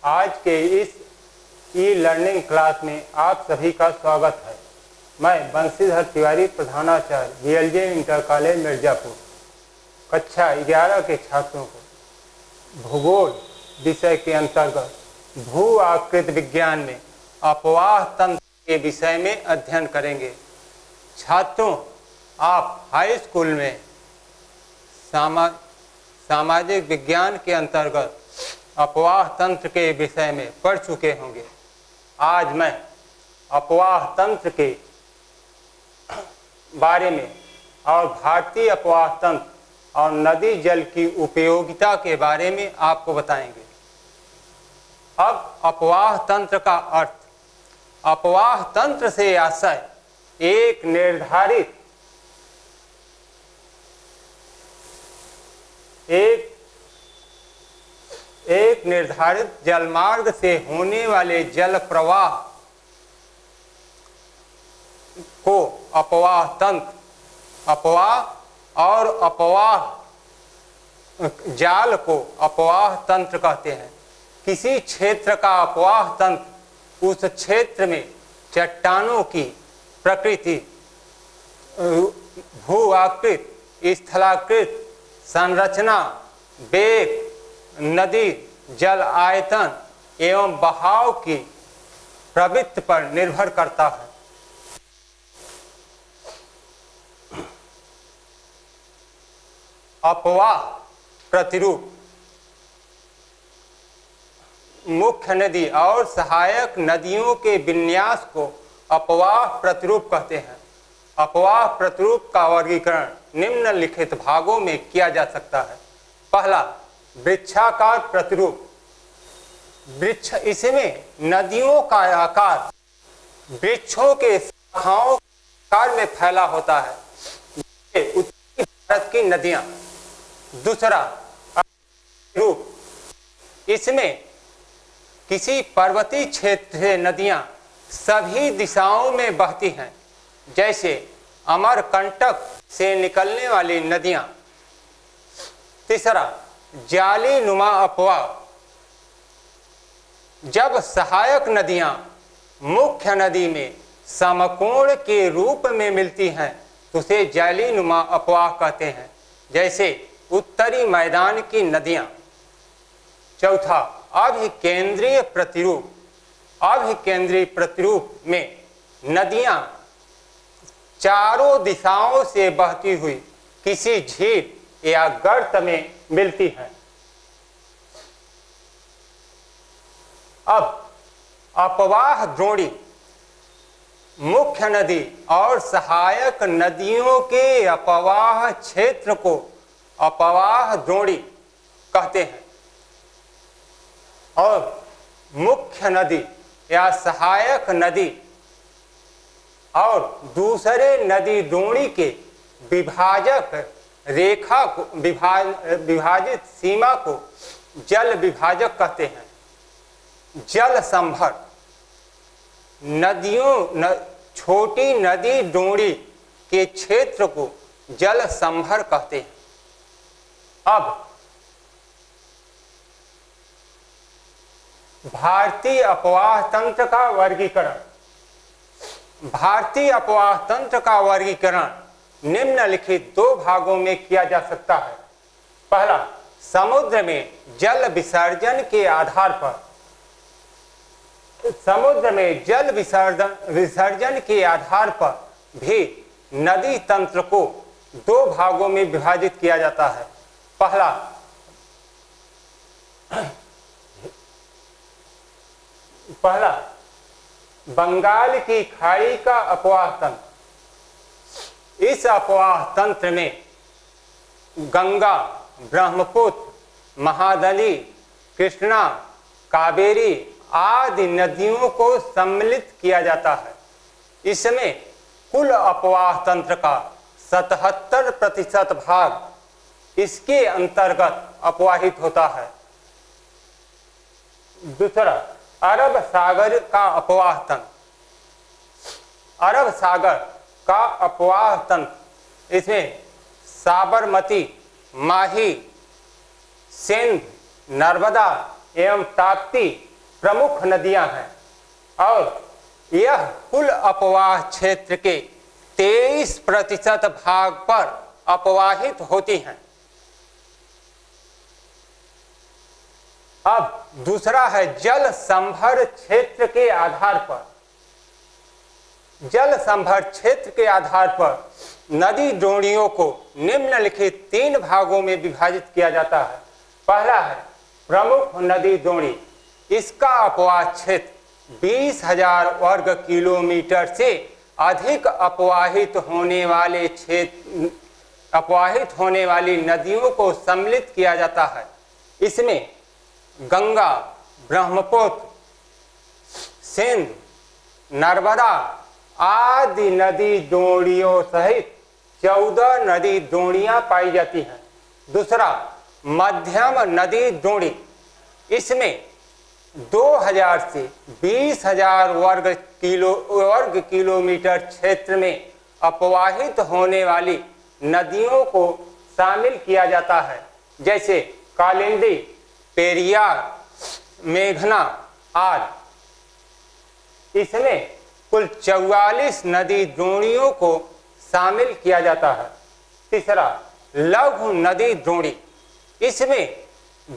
आज के इस ई लर्निंग क्लास में आप सभी का स्वागत है। मैं बंशीधर तिवारी, प्रधानाचार्य बीएलजे इंटर कॉलेज मिर्जापुर, कक्षा 11 के छात्रों को भूगोल विषय के अंतर्गत भू आकृति विज्ञान में अपवाह तंत्र के विषय में अध्ययन करेंगे। छात्रों, आप हाई स्कूल में सामाजिक विज्ञान के अंतर्गत अपवाह तंत्र के विषय में पढ़ चुके होंगे। आज मैं अपवाह तंत्र के बारे में और भारतीय अपवाह तंत्र और नदी जल की उपयोगिता के बारे में आपको बताएंगे। अब अपवाह तंत्र का अर्थ। अपवाह तंत्र से आशय एक निर्धारित जलमार्ग से होने वाले जल प्रवाह को अपवाह तंत्र, अपवाह और अपवाह जाल को अपवाह तंत्र कहते हैं। किसी क्षेत्र का अपवाह तंत्र उस क्षेत्र में चट्टानों की प्रकृति, भू आकृति, स्थलाकृति, संरचना, वेग, नदी जल आयतन एवं बहाव की प्रवृत्ति पर निर्भर करता है। अपवाह प्रतिरूप। मुख्य नदी और सहायक नदियों के विन्यास को अपवाह प्रतिरूप कहते हैं। अपवाह प्रतिरूप का वर्गीकरण निम्नलिखित भागों में किया जा सकता है। पहला, वृक्षाकार प्रतिरूप। वृक्ष, इसमें नदियों का आकार वृक्षों के शाखाओं के आकार में फैला होता है। ये उत्तरी भारत की नदियां। दूसरा, रूप, इसमें किसी पर्वतीय क्षेत्र से नदियां सभी दिशाओं में बहती हैं, जैसे अमरकंटक से निकलने वाली नदियां। तीसरा, जाली नुमा अपवाह। जब सहायक नदियां मुख्य नदी में समकोण के रूप में मिलती हैं तो उसे जाली नुमा अपवाह कहते हैं, जैसे उत्तरी मैदान की नदियां। चौथा, अभिकेंद्रीय प्रतिरूप। अभिकेंद्रीय प्रतिरूप में नदियां चारों दिशाओं से बहती हुई किसी झील या गर्त में मिलती हैं। अब अपवाह द्रोणी। मुख्य नदी और सहायक नदियों के अपवाह क्षेत्र को अपवाह द्रोणी कहते हैं और मुख्य नदी या सहायक नदी और दूसरे नदी द्रोणी के विभाजक रेखा को विभाजित सीमा को जल विभाजक कहते हैं। जल संभर। छोटी नदी द्रोणी के क्षेत्र को जल संभर कहते हैं। अब भारतीय अपवाह तंत्र का वर्गीकरण। भारतीय अपवाह तंत्र का वर्गीकरण निम्नलिखित दो भागों में किया जा सकता है। पहला, समुद्र में जल विसर्जन के आधार पर। समुद्र में जल विसर्जन के आधार पर भी नदी तंत्र को दो भागों में विभाजित किया जाता है। पहला, बंगाल की खाड़ी का अपवाह तंत्र। इस अपवाह तंत्र में गंगा, ब्रह्मपुत्र, महानदी, कृष्णा, कावेरी आदि नदियों को सम्मिलित किया जाता है। इसमें कुल अपवाह तंत्र का 77% भाग इसके अंतर्गत अपवाहित होता है। दूसरा, अरब सागर का अपवाह तंत्र। अरब सागर का अपवाह तंत्र, इसमें साबरमती, माही, सिंध, नर्मदा एवं ताप्ती प्रमुख नदियां हैं और यह कुल अपवाह क्षेत्र के 23% भाग पर अपवाहित होती हैं। अब दूसरा है जल संभर क्षेत्र के आधार पर। जल संभर क्षेत्र के आधार पर नदी द्रोणियों को निम्नलिखित 3 भागों में विभाजित किया जाता है। पहला है प्रमुख नदी द्रोणी। इसका अपवाह क्षेत्र 20,000 वर्ग किलोमीटर से अधिक अपवाहित होने वाली नदियों को सम्मिलित किया जाता है। इसमें गंगा, ब्रह्मपुत्र, सिंध, नर्मदा आदि नदी द्रोणियों सहित 14 नदी द्रोणियां पाई जाती हैं। दूसरा मध्यम नदी द्रोणी। इसमें 2000 से 20,000 वर्ग किलोमीटर क्षेत्र में अपवाहित होने वाली नदियों को शामिल किया जाता है, जैसे कालिंदी, पेरियार, मेघना आदि। इसमें कुल 44 नदी द्रोणियों को शामिल किया जाता है। तीसरा लघु नदी द्रोणी। इसमें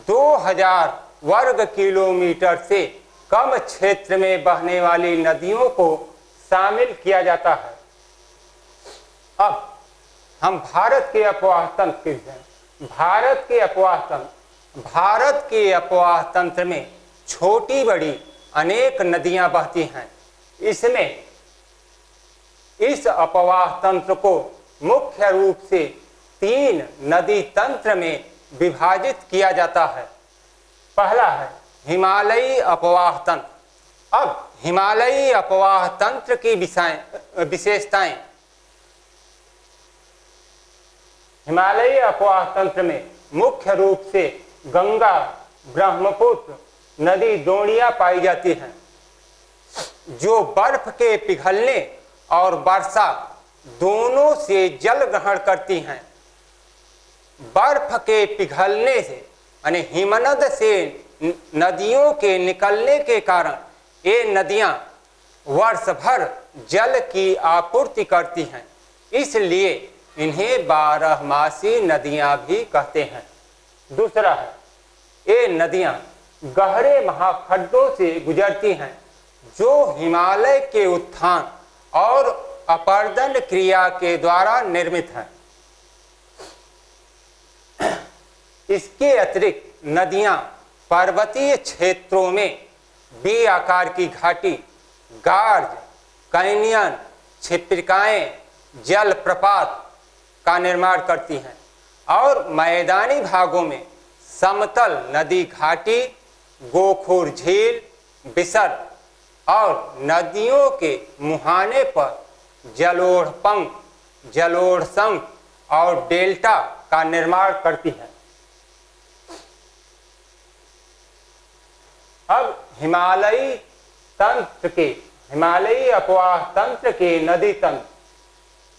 2000 वर्ग किलोमीटर से कम क्षेत्र में बहने वाली नदियों को शामिल किया जाता है। अब हम भारत के अपवाह तंत्र के भारत के अपवाह तंत्र में छोटी बड़ी अनेक नदियां बहती हैं। इसमें इस अपवाह तंत्र को मुख्य रूप से 3 नदी तंत्र में विभाजित किया जाता है। पहला है हिमालयी अपवाह तंत्र। अब हिमालयी अपवाह तंत्र की विशेषताएं। हिमालयी अपवाह तंत्र में मुख्य रूप से गंगा, ब्रह्मपुत्र नदी द्रोणियां पाई जाती हैं, जो बर्फ के पिघलने और वर्षा दोनों से जल ग्रहण करती हैं। बर्फ के पिघलने से यानी हिमनद से नदियों के निकलने के कारण ये नदियां वर्ष भर जल की आपूर्ति करती हैं, इसलिए इन्हें 12मासी नदियां भी कहते हैं। दूसरा है ये नदियां गहरे महाखड्डों से गुजरती हैं, जो हिमालय के उत्थान और अपर्दन क्रिया के द्वारा निर्मित है। इसके अतिरिक्त नदियां पर्वतीय क्षेत्रों में बी आकार की घाटी, गार्ज, कैनियन, छिप्रिकाएं, जलप्रपात का निर्माण करती हैं और मैदानी भागों में समतल नदी घाटी, गोखुर झील, बिसर और नदियों के मुहाने पर जलोढ़पंख, जलोढ़शंख और डेल्टा का निर्माण करती है। अब हिमालयी अपवाह तंत्र के नदी तंत्र।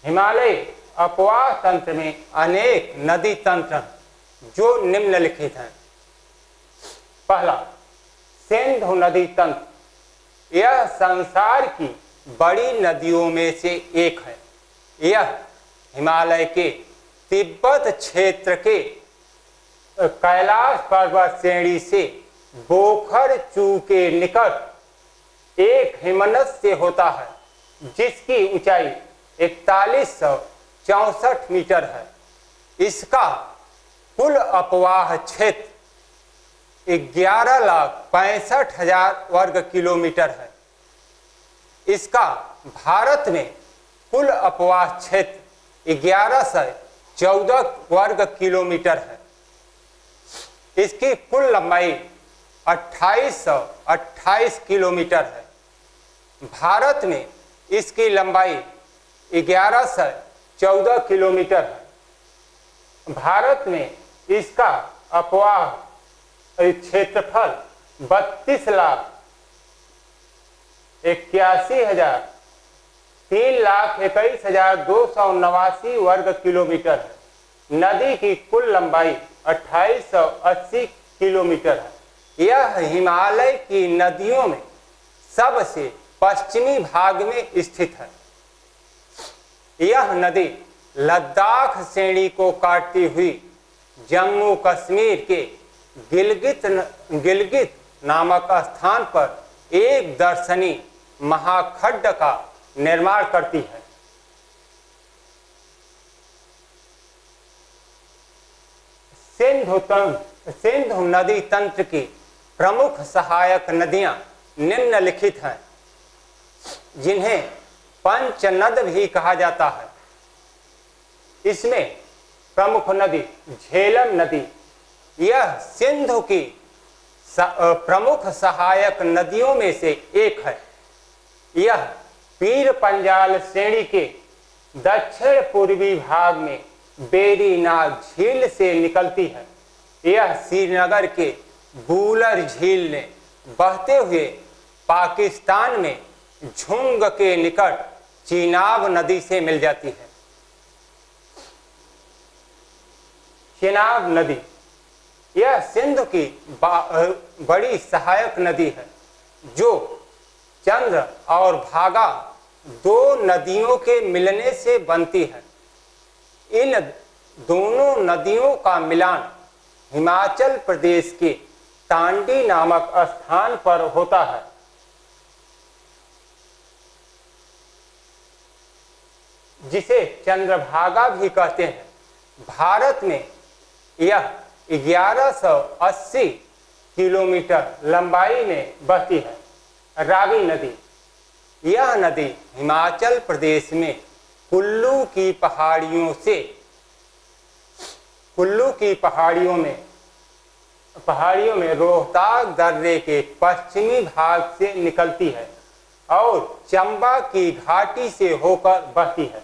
हिमालय अपवाह तंत्र में अनेक नदी तंत्र हैं, जो निम्नलिखित हैं। पहला सिंधु नदी तंत्र। यह संसार की बड़ी नदियों में से एक है। यह हिमालय के तिब्बत क्षेत्र के कैलाश पर्वत श्रेणी से बोखर चू के निकट एक हिमनद से होता है, जिसकी ऊंचाई 4164 मीटर है। इसका कुल अपवाह क्षेत्र 11,65,000 वर्ग किलोमीटर है। इसका भारत में कुल अपवाह क्षेत्र 1114 वर्ग किलोमीटर है। इसकी कुल लंबाई 2828 किलोमीटर है। भारत में इसकी लंबाई 1114 किलोमीटर है। भारत में इसका अपवाह क्षेत्रफल 32,81,321,289 वर्ग किलोमीटर है। नदी की कुल लंबाई 2880 किलोमीटर है। यह हिमालय की नदियों में सबसे पश्चिमी भाग में स्थित है। यह नदी लद्दाख श्रेणी को काटती हुई जम्मू कश्मीर के गिलगित नामक स्थान पर एक दर्शनीय महाखड्ड का निर्माण करती है। सिंधु नदी तंत्र की प्रमुख सहायक नदियां निम्नलिखित हैं, जिन्हें पंचनद भी कहा जाता है। इसमें प्रमुख नदी झेलम नदी, यह सिंधु की प्रमुख सहायक नदियों में से एक है। यह पीर पंजाल श्रेणी के दक्षिण पूर्वी भाग में बेरी नाग झील से निकलती है। यह श्रीनगर के बूलर झील में बहते हुए पाकिस्तान में झुंग के निकट चीनाब नदी से मिल जाती है। चीनाब नदी यह सिंधु की बड़ी सहायक नदी है, जो चंद्र और भागा दो नदियों के मिलने से बनती है। इन दोनों नदियों का मिलान हिमाचल प्रदेश के तांडी नामक स्थान पर होता है। जिसे चंद्रभागा भी कहते हैं। भारत में यह 1180 किलोमीटर लंबाई में बहती है। रावी नदी, यह नदी हिमाचल प्रदेश में कुल्लू की पहाड़ियों में रोहतांग दर्रे के पश्चिमी भाग से निकलती है और चंबा की घाटी से होकर बहती है।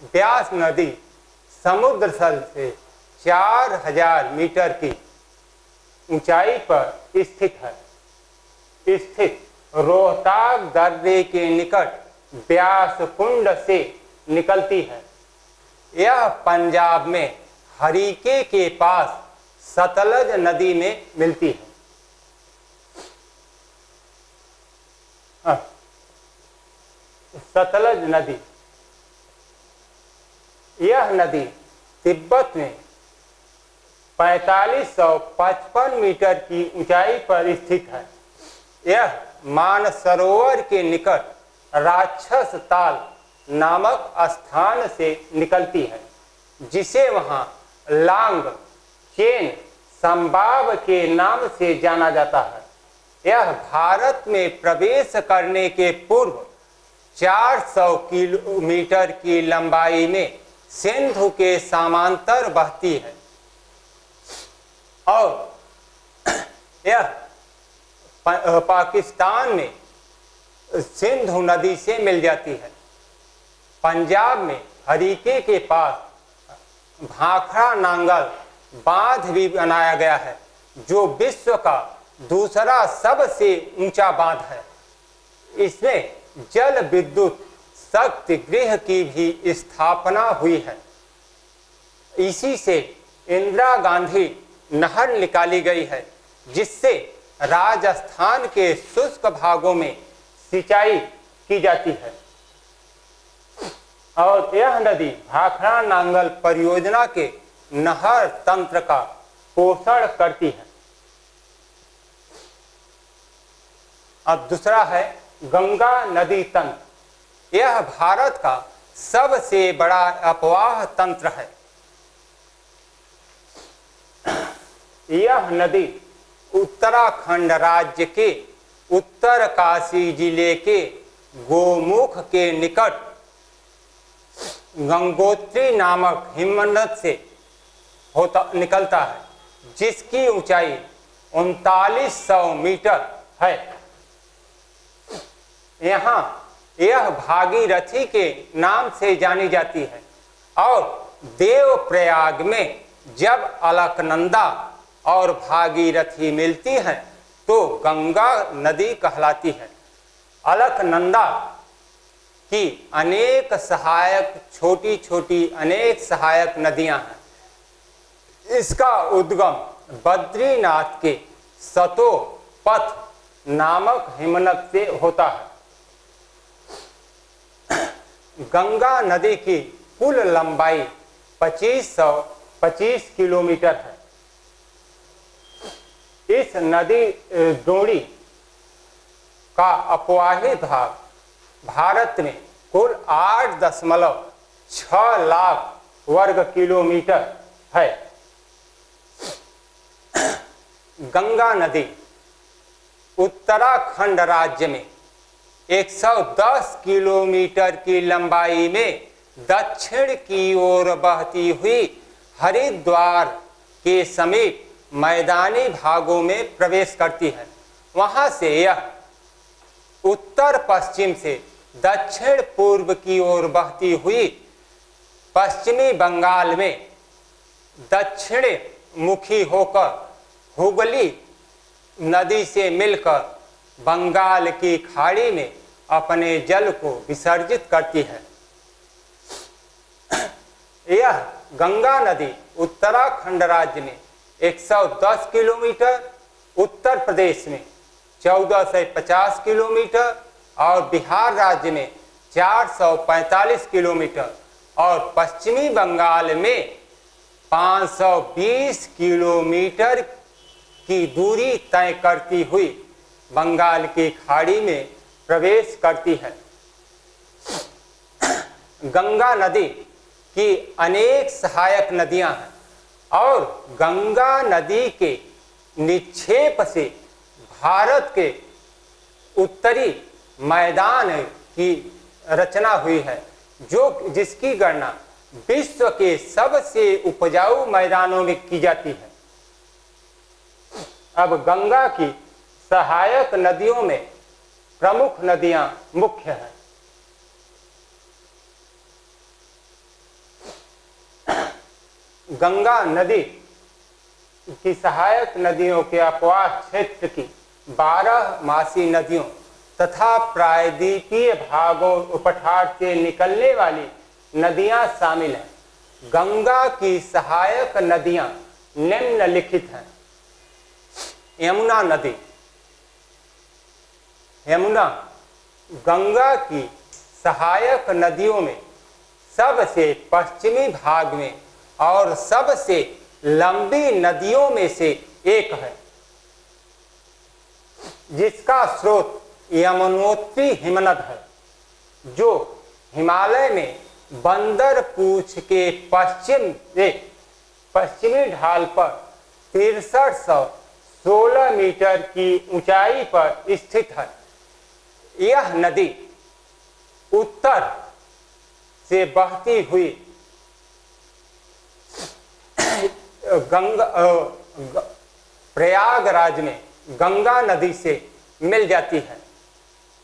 ब्यास नदी समुद्र तल से 4000 मीटर की ऊंचाई पर स्थित रोहतांग दर्रे के निकट ब्यास कुंड से निकलती है। यह पंजाब में हरीके के पास सतलज नदी में मिलती है। सतलज नदी, यह नदी तिब्बत में 4555 मीटर की ऊंचाई पर स्थित है। यह मानसरोवर के निकट राक्षस ताल नामक स्थान से निकलती है, जिसे वहां लांग चेन संबाब के नाम से जाना जाता है। यह भारत में प्रवेश करने के पूर्व 400 किलोमीटर की लंबाई में सिंधु के समांतर बहती है और यह पाकिस्तान में सिंधु नदी से मिल जाती है। पंजाब में हरीके के पास भाखड़ा नांगल बांध भी बनाया गया है, जो विश्व का दूसरा सबसे ऊंचा बांध है। इसमें जल विद्युत शक्ति गृह की भी स्थापना हुई है। इसी से इंदिरा गांधी नहर निकाली गई है, जिससे राजस्थान के शुष्क भागों में सिंचाई की जाती है। और यह नदी भाखड़ा नांगल परियोजना के नहर तंत्र का पोषण करती है। अब दूसरा है गंगा नदी तंत्र। यह भारत का सबसे बड़ा अपवाह तंत्र है। यह नदी उत्तराखंड राज्य के उत्तरकाशी जिले के गोमुख के निकट गंगोत्री नामक हिमनद से निकलता है, जिसकी ऊंचाई 3900 मीटर है। यहाँ यह भागीरथी के नाम से जानी जाती है और देवप्रयाग में जब अलकनंदा और भागीरथी मिलती हैं तो गंगा नदी कहलाती है। अलकनंदा की अनेक सहायक छोटी छोटी अनेक सहायक नदियां हैं। इसका उद्गम बद्रीनाथ के सतोपथ नामक हिमनद से होता है। गंगा नदी की कुल लंबाई 2525 किलोमीटर है। इस नदी डोरी का अपवाही भाग भारत में कुल 8.6 लाख वर्ग किलोमीटर है। गंगा नदी उत्तराखंड राज्य में 110 किलोमीटर की लंबाई में दक्षिण की ओर बहती हुई हरिद्वार के समीप मैदानी भागों में प्रवेश करती है। वहां से यह उत्तर पश्चिम से दक्षिण पूर्व की ओर बहती हुई पश्चिमी बंगाल में दक्षिण मुखी होकर हुगली नदी से मिलकर बंगाल की खाड़ी में अपने जल को विसर्जित करती है। यह गंगा नदी उत्तराखंड राज्य में 110 किलोमीटर, उत्तर प्रदेश में 1450 किलोमीटर और बिहार राज्य में 445 किलोमीटर और पश्चिमी बंगाल में 520 किलोमीटर की दूरी तय करती हुई बंगाल की खाड़ी में प्रवेश करती है। गंगा नदी की अनेक सहायक नदियां हैं और गंगा नदी के निक्षेप से भारत के उत्तरी मैदान की रचना हुई है, जो जिसकी गणना विश्व के सबसे उपजाऊ मैदानों में की जाती है। अब गंगा की सहायक नदियों में प्रमुख नदियां मुख्य हैं। गंगा नदी की सहायक नदियों के अपवाह क्षेत्र की 12 मासी नदियों तथा प्रायद्वीपीय भागों पठार से निकलने वाली नदियां शामिल हैं। गंगा की सहायक नदियां निम्नलिखित हैं। यमुना नदी। यमुना गंगा की सहायक नदियों में सबसे पश्चिमी भाग में और सबसे लंबी नदियों में से एक है, जिसका स्रोत यमुनोत्री हिमनद है, जो हिमालय में बंदर पूछ के पश्चिमी ढाल पर 6316 मीटर की ऊंचाई पर स्थित है। यह नदी उत्तर से बहती हुई प्रयागराज में गंगा नदी से मिल जाती है।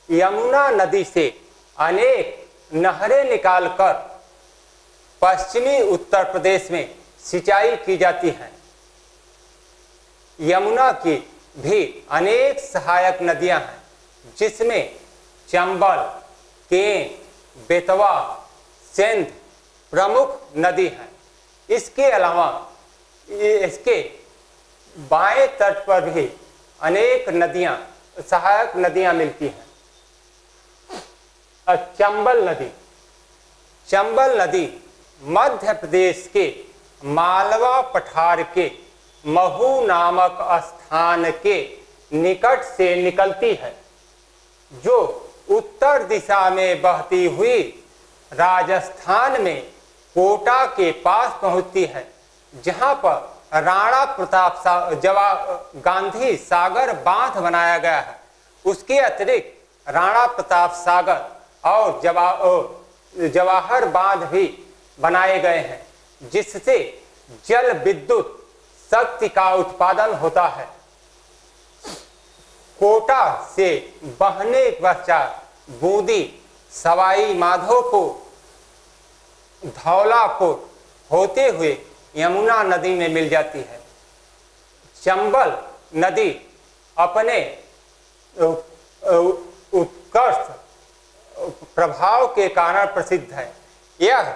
यमुना नदी से अनेक नहरें निकालकर पश्चिमी उत्तर प्रदेश में सिंचाई की जाती है। यमुना की भी अनेक सहायक नदियां हैं, जिसमें चंबल, केन, बेतवा, सिंध प्रमुख नदी हैं। इसके अलावा इसके बाएं तट पर भी अनेक नदियां, सहायक नदियां मिलती हैं। चंबल नदी। चंबल नदी मध्य प्रदेश के मालवा पठार के महू नामक स्थान के निकट से निकलती है, जो उत्तर दिशा में बहती हुई राजस्थान में कोटा के पास पहुंचती है, जहां पर राणा प्रताप गांधी सागर बांध बनाया गया है। उसके अतिरिक्त राणा प्रताप सागर और जवाहर बांध भी बनाए गए हैं, जिससे जल विद्युत शक्ति का उत्पादन होता है। कोटा से बहने पश्चात बूंदी, सवाई माधोपुर, धौलापुर होते हुए यमुना नदी में मिल जाती है। चंबल नदी अपने उत्कर्ष प्रभाव के कारण प्रसिद्ध है। यह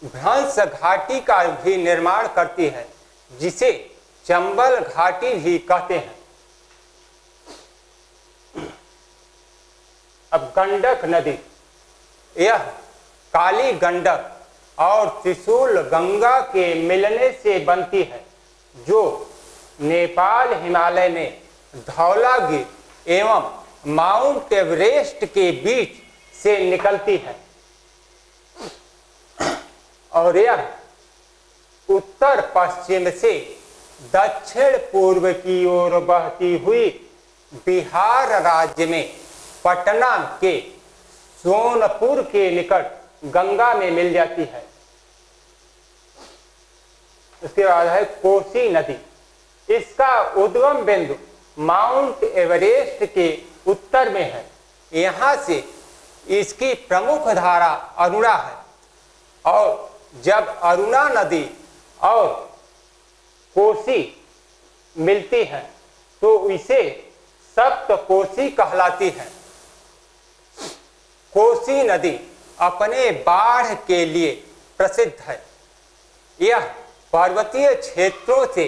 भ्रंश घाटी का भी निर्माण करती है, जिसे चंबल घाटी भी कहते हैं। अब गंडक नदी, यह काली गंडक और त्रिशूल गंगा के मिलने से बनती है, जो नेपाल हिमालय में धौलागिरी एवं माउंट एवरेस्ट के बीच से निकलती है और यह उत्तर पश्चिम से दक्षिण पूर्व की ओर बहती हुई बिहार राज्य में पटना के सोनपुर के निकट गंगा में मिल जाती है। उसके बाद है कोसी नदी। इसका उद्गम बिंदु माउंट एवरेस्ट के उत्तर में है। यहाँ से इसकी प्रमुख धारा अरुणा है और जब अरुणा नदी और कोसी मिलती है तो इसे सप्तकोसी कहलाती है। कोसी नदी अपने बाढ़ के लिए प्रसिद्ध है। यह पर्वतीय क्षेत्रों से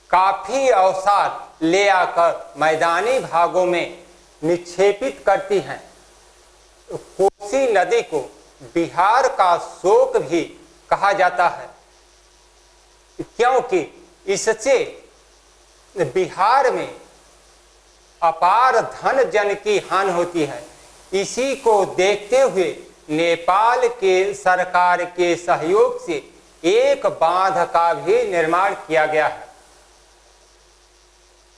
काफी अवसाद ले आकर मैदानी भागों में निक्षेपित करती हैं। कोसी नदी को बिहार का शोक भी कहा जाता है, क्योंकि इससे बिहार में अपार धन जन की हानि होती है। इसी को देखते हुए नेपाल के सरकार के सहयोग से एक बांध का भी निर्माण किया गया है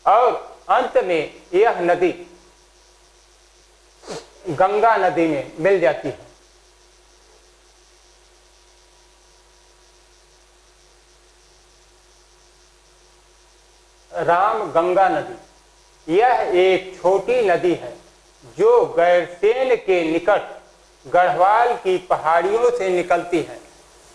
और अंत में यह नदी गंगा नदी में मिल जाती है। राम गंगा नदी, यह एक छोटी नदी है जो गैरसैंण के निकट गढ़वाल की पहाड़ियों से निकलती है।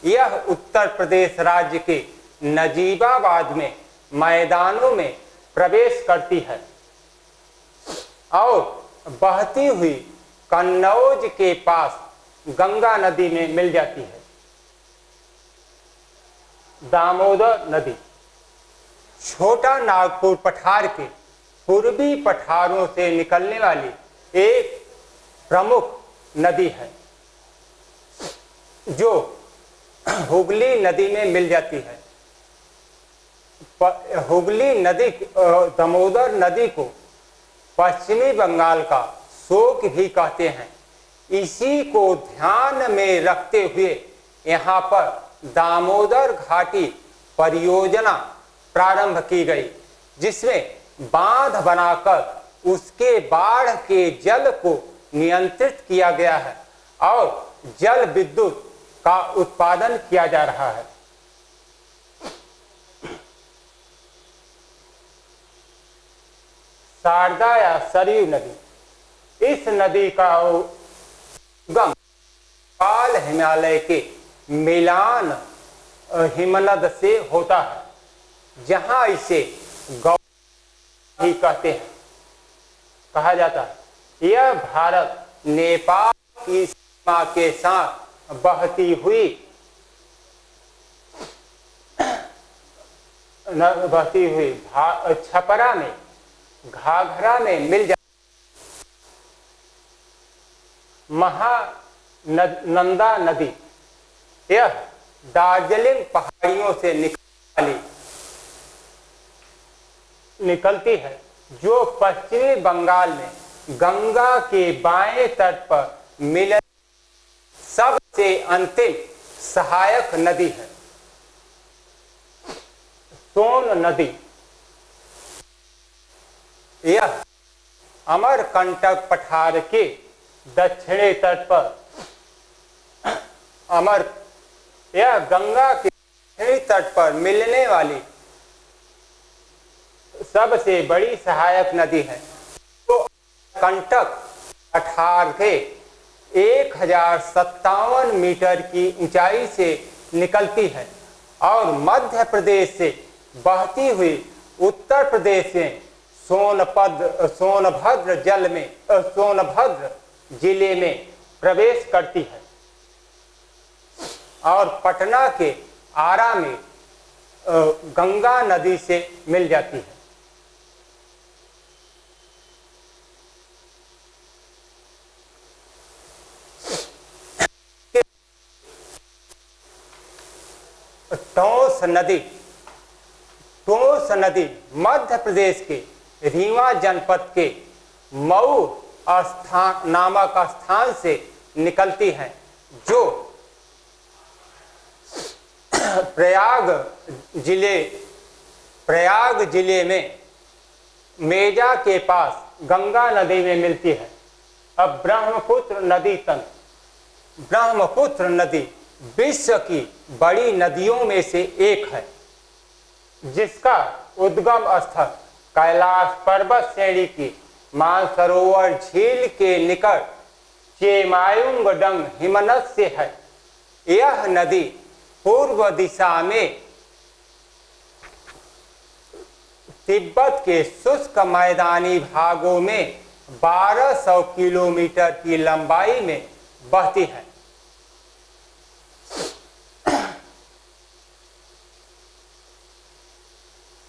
यह उत्तर प्रदेश राज्य के नजीबाबाद में मैदानों में प्रवेश करती है और बहती हुई कन्नौज के पास गंगा नदी में मिल जाती है। दामोदर नदी, छोटा नागपुर पठार के पूर्वी पठारों से निकलने वाली एक प्रमुख नदी है जो हुगली नदी में मिल जाती है। हुगली नदी, दामोदर नदी को पश्चिमी बंगाल का शोक भी कहते हैं। इसी को ध्यान में रखते हुए यहाँ पर दामोदर घाटी परियोजना प्रारंभ की गई, जिसमें बांध बनाकर उसके बाढ़ के जल को नियंत्रित किया गया है और जल विद्युत का उत्पादन किया जा रहा है। शारदा या सरयू नदी, इस नदी का उद्गम नेपाल हिमालय के मिलान हिमनद से होता है, जहां इसे गौ भी कहते हैं, कहा जाता है। यह भारत नेपाल की सीमा के साथ बहती हुई छपरा में घाघरा में मिल जाती। महानंदा नदी, यह दार्जिलिंग पहाड़ियों से निकलती है, जो पश्चिमी बंगाल में गंगा के बाएं तट पर मिलने सबसे अंतिम सहायक नदी है। सोन नदी, यह अमरकंटक पठार के दक्षिणी तट पर यह गंगा के दक्षिणी तट पर मिलने वाली सबसे बड़ी सहायक नदी है। तो कंटक पठार के 1057 मीटर की ऊंचाई से निकलती है और मध्य प्रदेश से बहती हुई उत्तर प्रदेश में सोनभद्र जिले में प्रवेश करती है और पटना के आरा में गंगा नदी से मिल जाती है। टोंस नदी मध्य प्रदेश के रीवा जनपद के मऊ नामक स्थान से निकलती है, जो प्रयाग जिले में मेजा के पास गंगा नदी में मिलती है। अब ब्रह्मपुत्र नदी विश्व की बड़ी नदियों में से एक है, जिसका उद्गम स्थल कैलाश पर्वत श्रेणी की मानसरोवर झील के निकट चेमायुंगडंग हिमनद से है। यह नदी पूर्व दिशा में तिब्बत के शुष्क मैदानी भागों में 1200 किलोमीटर की लंबाई में बहती है।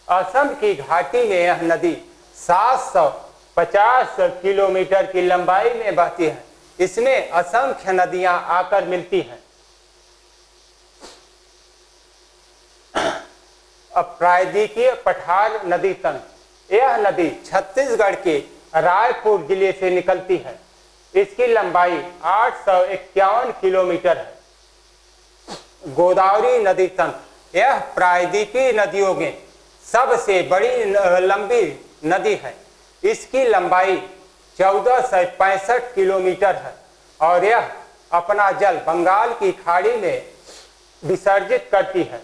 असम की घाटी में यह नदी 750 किलोमीटर की लंबाई में बहती है। इसमें असंख्य नदियां आकर मिलती हैं। प्रायद्वीपीय पठार नदी तंत्र, यह नदी छत्तीसगढ़ के रायपुर जिले से निकलती है। इसकी लंबाई 851 किलोमीटर है। गोदावरी नदी तंत्र, यह प्रायद्वीपीय नदियों में सबसे बड़ी लंबी नदी है। इसकी लंबाई 1465 किलोमीटर है और यह अपना जल बंगाल की खाड़ी में विसर्जित करती है।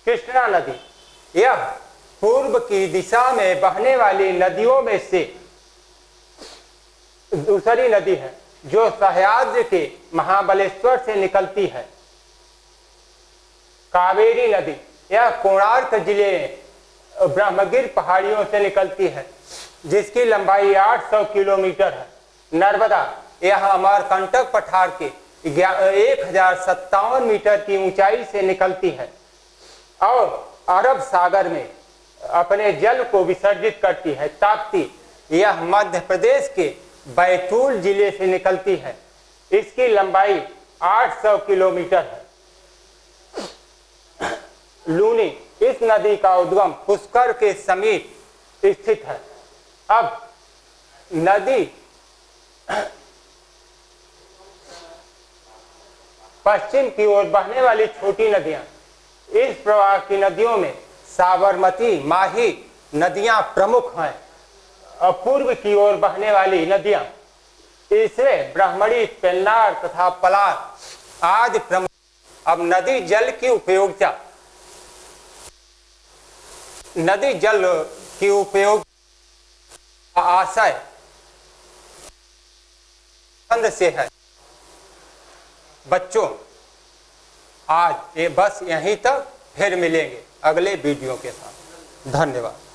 कृष्णा नदी, यह पूर्व की दिशा में बहने वाली नदियों में से दूसरी नदी है, जो सह्याद्री के महाबलेश्वर से निकलती है। कावेरी नदी, यह कोणार्क जिले में ब्रह्मगिर पहाड़ियों से निकलती है, जिसकी लंबाई 800 किलोमीटर है। नर्मदा, यह अमरकंटक पठार के 1057 मीटर की ऊंचाई से निकलती है और अरब सागर में अपने जल को विसर्जित करती है। ताप्ती, यह मध्य प्रदेश के बैतूल जिले से निकलती है। इसकी लंबाई 800 किलोमीटर है। लूनी, इस नदी का उद्गम पुष्कर के समीप स्थित है। अब नदी पश्चिम की ओर बहने वाली छोटी नदियां, इस प्रवाह की नदियों में साबरमती, माही नदियां प्रमुख हैं। पूर्व की ओर बहने वाली नदियां, इसमें ब्राह्मणी, पेन्नार तथा पलार आदि प्रमुख। अब नदी जल की उपयोगिता, नदी जल की उपयोग आशय से है। बच्चों, आज ये बस यहीं तक, फिर मिलेंगे अगले वीडियो के साथ। धन्यवाद।